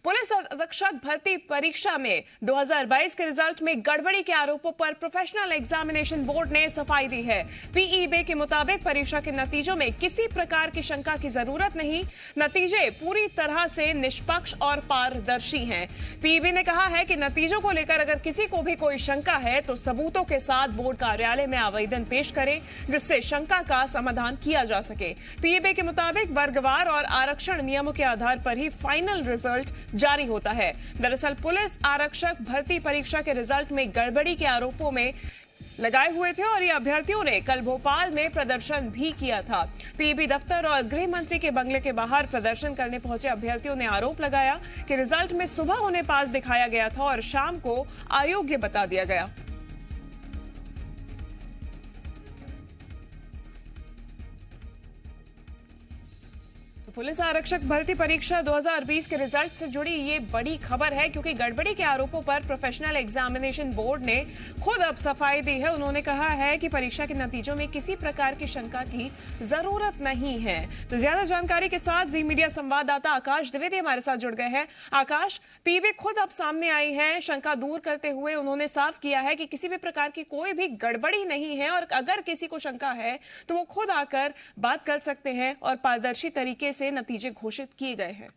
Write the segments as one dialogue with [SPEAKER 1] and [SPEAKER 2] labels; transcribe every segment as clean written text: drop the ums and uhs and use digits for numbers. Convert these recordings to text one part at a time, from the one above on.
[SPEAKER 1] Police अधीक्षक भर्ती परीक्षा में 2022 के रिजल्ट में गड़बड़ी के आरोपों पर प्रोफेशनल एग्जामिनेशन बोर्ड ने सफाई दी है। पीईबी के मुताबिक परीक्षा के नतीजों में किसी प्रकार की शंका की जरूरत नहीं, नतीजे पूरी तरह से निष्पक्ष और पारदर्शी हैं। पीईबी ने कहा है कि नतीजों को लेकर अगर किसी को भी कोई शंका है तो सबूतों के साथ बोर्ड कार्यालय में आवेदन पेश करें, जिससे शंका का समाधान किया जा सके। पीईबी के मुताबिक वर्गवार और आरक्षण नियमों के आधार पर ही फाइनल रिजल्ट जारी होता है। दरअसल पुलिस आरक्षक भर्ती परीक्षा के रिजल्ट में गड़बड़ी के आरोपों में लगाए हुए थे और ये अभ्यर्थियों ने कल भोपाल में प्रदर्शन भी किया था। पीईबी दफ्तर और गृह मंत्री के बंगले के बाहर प्रदर्शन करने पहुंचे अभ्यर्थियों ने आरोप लगाया कि रिजल्ट में सुबह उन्हें पास दिखाया गया था और शाम को अयोग्य बता दिया गया। पुलिस आरक्षक भर्ती परीक्षा 2020 के रिजल्ट से जुड़ी ये बड़ी खबर है, क्योंकि गड़बड़ी के आरोपों पर प्रोफेशनल एग्जामिनेशन बोर्ड ने खुद अब सफाई दी है। उन्होंने कहा है कि परीक्षा के नतीजों में किसी प्रकार की शंका की जरूरत नहीं है। तो ज्यादा जानकारी के साथ जी मीडिया संवाददाता आकाश द्विवेदी हमारे साथ जुड़ गए हैं। आकाश, पीईबी खुद अब सामने आई है, शंका दूर करते हुए उन्होंने साफ किया है कि किसी भी प्रकार की कोई भी गड़बड़ी नहीं है और अगर किसी को शंका है तो वो खुद आकर बात कर सकते हैं और पारदर्शी तरीके से नतीजे घोषित किए गए हैं।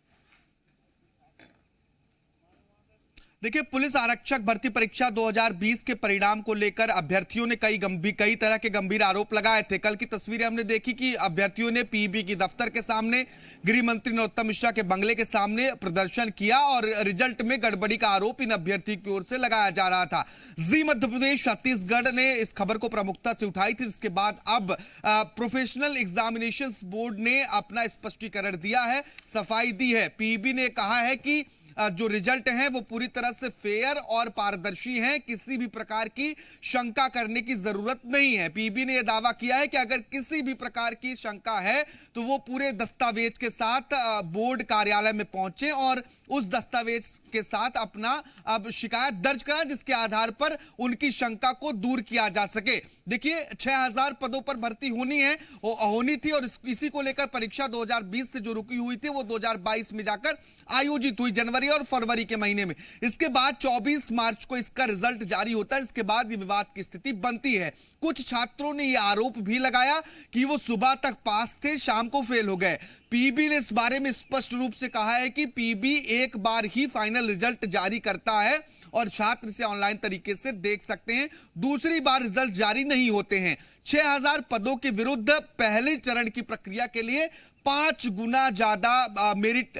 [SPEAKER 2] देखिए, पुलिस आरक्षक भर्ती परीक्षा 2020 के परिणाम को लेकर अभ्यर्थियों ने कई तरह के गंभीर आरोप लगाए थे। कल की तस्वीरें हमने देखी कि अभ्यर्थियों ने पीईबी की दफ्तर के सामने, गृह मंत्री नरोत्तम मिश्रा के बंगले के सामने प्रदर्शन किया और रिजल्ट में गड़बड़ी का आरोप इन अभ्यर्थियों की ओर से लगाया जा रहा था। जी मध्य प्रदेश छत्तीसगढ़ ने इस खबर को प्रमुखता से उठाई थी, जिसके बाद अब प्रोफेशनल एग्जामिनेशन बोर्ड ने अपना स्पष्टीकरण दिया है, सफाई दी है। पीईबी ने कहा है कि जो रिजल्ट हैं वो पूरी तरह से फेयर और पारदर्शी हैं, किसी भी प्रकार की शंका करने की जरूरत नहीं है। पीईबी ने यह दावा किया है कि अगर किसी भी प्रकार की शंका है तो वो पूरे दस्तावेज के साथ बोर्ड कार्यालय में पहुंचे और उस दस्तावेज के साथ अपना अब शिकायत दर्ज कराएं, जिसके आधार पर उनकी शंका को दूर किया जा सके। देखिए, 6000 पदों पर भर्ती होनी थी और इसी को लेकर परीक्षा 2020 से जो रुकी हुई थी वो 2022 में जाकर आयोजित हुई, जनवरी और फरवरी के महीने में। इसके बाद 24 मार्च को इसका रिजल्ट जारी होता है। इसके बाद ये विवाद की स्थिति बनती है। कुछ छात्रों ने यह आरोप भी लगाया कि वो सुबह तक पास थे, शाम को फेल हो गए। पीईबी ने इस बारे में स्पष्ट रूप से कहा है कि पीईबी एक बार ही फाइनल रिजल्ट जारी करता है और छात्र इसे ऑनलाइन तरीके से देख सकते हैं, दूसरी बार रिजल्ट जारी नहीं होते हैं। 6000 पदों के विरुद्ध पहले चरण की प्रक्रिया के लिए 5 गुना ज्यादा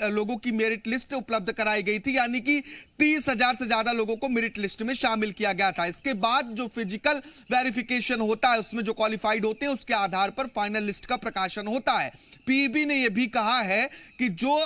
[SPEAKER 2] लोगों की मेरिट लिस्ट उपलब्ध कराई गई थी, यानी कि 30,000 से ज्यादा लोगों को मेरिट लिस्ट में शामिल किया गया था। इसके बाद जो फिजिकल वेरिफिकेशन होता है, उसमें जो क्वालिफाइड होते हैं उसके आधार पर फाइनल लिस्ट का प्रकाशन होता है। पीईबी ने यह भी कहा है कि जो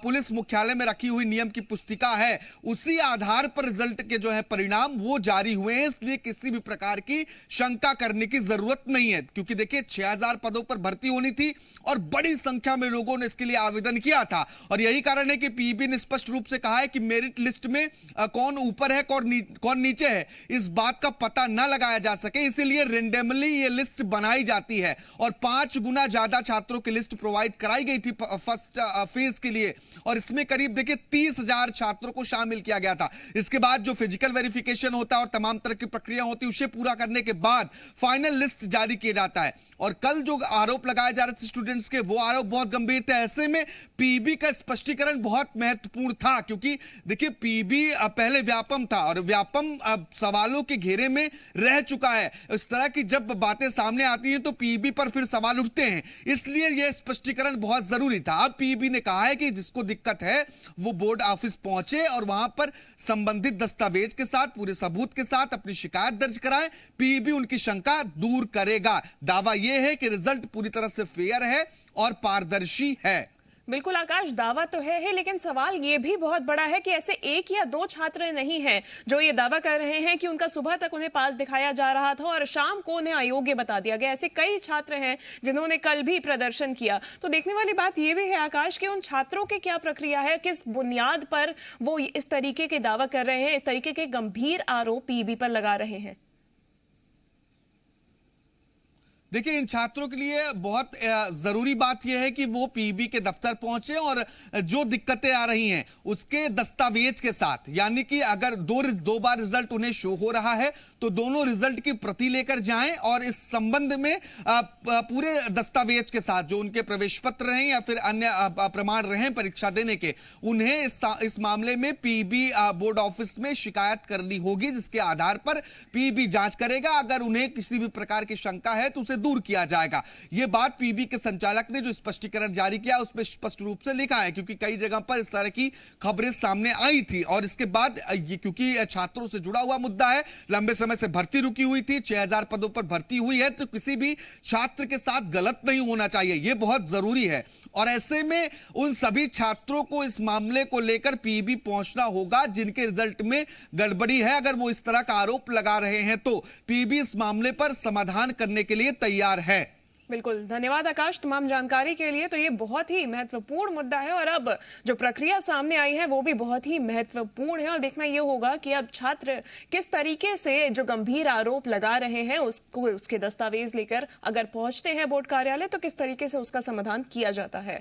[SPEAKER 2] पुलिस मुख्यालय में रखी हुई नियम की पुस्तिका है उसी आधार पर रिजल्ट के जो है परिणाम वो जारी हुए हैं, इसलिए किसी भी प्रकार की शंका करने की जरूरत नहीं है। क्योंकि देखिए, 6000 पदों पर भर्ती होनी थी और बड़ी संख्या में लोगों ने इसके लिए आवेदन किया था और यही कारण है कि पीईबी ने स्पष्ट रूप से कहा है कि मेरिट लिस्ट में कौन ऊपर है कौन नीचे है, इस बात का पता न लगाया जा सके, इसीलिए रेंडमली ये लिस्ट बनाई जाती है और 5 गुना ज्यादा छात्रों की लिस्ट प्रोवाइड कराई गई थी फर्स्ट फेज के लिए और इसमें करीब देखिए 30,000 छात्रों को शामिल किया गया था। इसके बाद जो फिजिकल वेरिफिकेशन होता है और तमाम तरह की प्रक्रिया होती है, उसे पूरा करने के बाद फाइनल लिस्ट जारी किया जाता है। और कल जो आरोप लगाए जा रहे थे स्टूडेंट्स के, वो आरोप बहुत गंभीर थे। ऐसे में पीईबी का स्पष्टीकरण बहुत महत्वपूर्ण था, क्योंकि देखिए पीईबी पहले व्यापम था और व्यापम अब सवालों के घेरे में रह चुका है। इस तरह की जब बातें सामने आती हैं तो पीईबी पर फिर सवाल उठते हैं, इसलिए यह स्पष्टीकरण बहुत जरूरी था। अब पीईबी ने कहा है कि जिसको दिक्कत है वो बोर्ड ऑफिस पहुंचे और वहां पर संबंधित दस्तावेज के साथ, पूरे सबूत के साथ अपनी शिकायत दर्ज कराएं। पीईबी उनकी शंका दूर करेगा। दावा यह है कि रिजल्ट पूरी तरह से फेयर है और पारदर्शी है।
[SPEAKER 1] बिल्कुल आकाश, दावा तो है, लेकिन सवाल ये भी बहुत बड़ा है कि ऐसे एक या दो छात्र नहीं हैं जो ये दावा कर रहे हैं कि उनका सुबह तक उन्हें पास दिखाया जा रहा था और शाम को उन्हें अयोग्य बता दिया गया। ऐसे कई छात्र हैं जिन्होंने कल भी प्रदर्शन किया। तो देखने वाली बात ये भी है आकाश कि उन छात्रों की क्या प्रक्रिया है, किस बुनियाद पर वो इस तरीके के दावा कर रहे हैं, इस तरीके के गंभीर आरोप पीईबी पर लगा रहे हैं।
[SPEAKER 2] देखिए, इन छात्रों के लिए बहुत जरूरी बात यह है कि वो पीईबी के दफ्तर पहुंचे और जो दिक्कतें आ रही हैं उसके दस्तावेज के साथ, यानी कि अगर दो बार रिजल्ट उन्हें शो हो रहा है तो दोनों रिजल्ट की प्रति लेकर जाएं और इस संबंध में पूरे दस्तावेज के साथ जो उनके प्रवेश पत्र रहें या फिर अन्य प्रमाण रहें परीक्षा देने के, उन्हें इस मामले में पीईबी बोर्ड ऑफिस में शिकायत करनी होगी, जिसके आधार पर पीईबी जांच करेगा। अगर उन्हें किसी भी प्रकार की शंका है तो उसे दूर किया जाएगा। यह बात पीईबी के संचालक ने जो स्पष्टीकरण जारी किया उसमें स्पष्ट रूप से लिखा है, क्योंकि कई जगह पर इस तरह की खबरें सामने आई थी और इसके बाद ये क्योंकि छात्रों से जुड़ा हुआ मुद्दा है, लंबे समय से भर्ती रुकी हुई थी, 6000 पदों पर भर्ती हुई है, तो किसी भी छात्र के साथ गलत नहीं होना चाहिए, यह बहुत जरूरी है। और ऐसे में उन सभी छात्रों को इस मामले को लेकर पीईबी पहुंचना होगा जिनके रिजल्ट में गड़बड़ी है। अगर वो इस तरह का आरोप लगा रहे हैं तो पीईबी इस मामले पर समाधान करने के लिए तैयार है।
[SPEAKER 1] बिल्कुल, धन्यवाद आकाश तमाम जानकारी के लिए। तो ये बहुत ही महत्वपूर्ण मुद्दा है और अब जो प्रक्रिया सामने आई है वो भी बहुत ही महत्वपूर्ण है और देखना ये होगा कि अब छात्र किस तरीके से जो गंभीर आरोप लगा रहे हैं उसके दस्तावेज लेकर अगर पहुंचते हैं बोर्ड कार्यालय तो किस तरीके से उसका समाधान किया जाता है।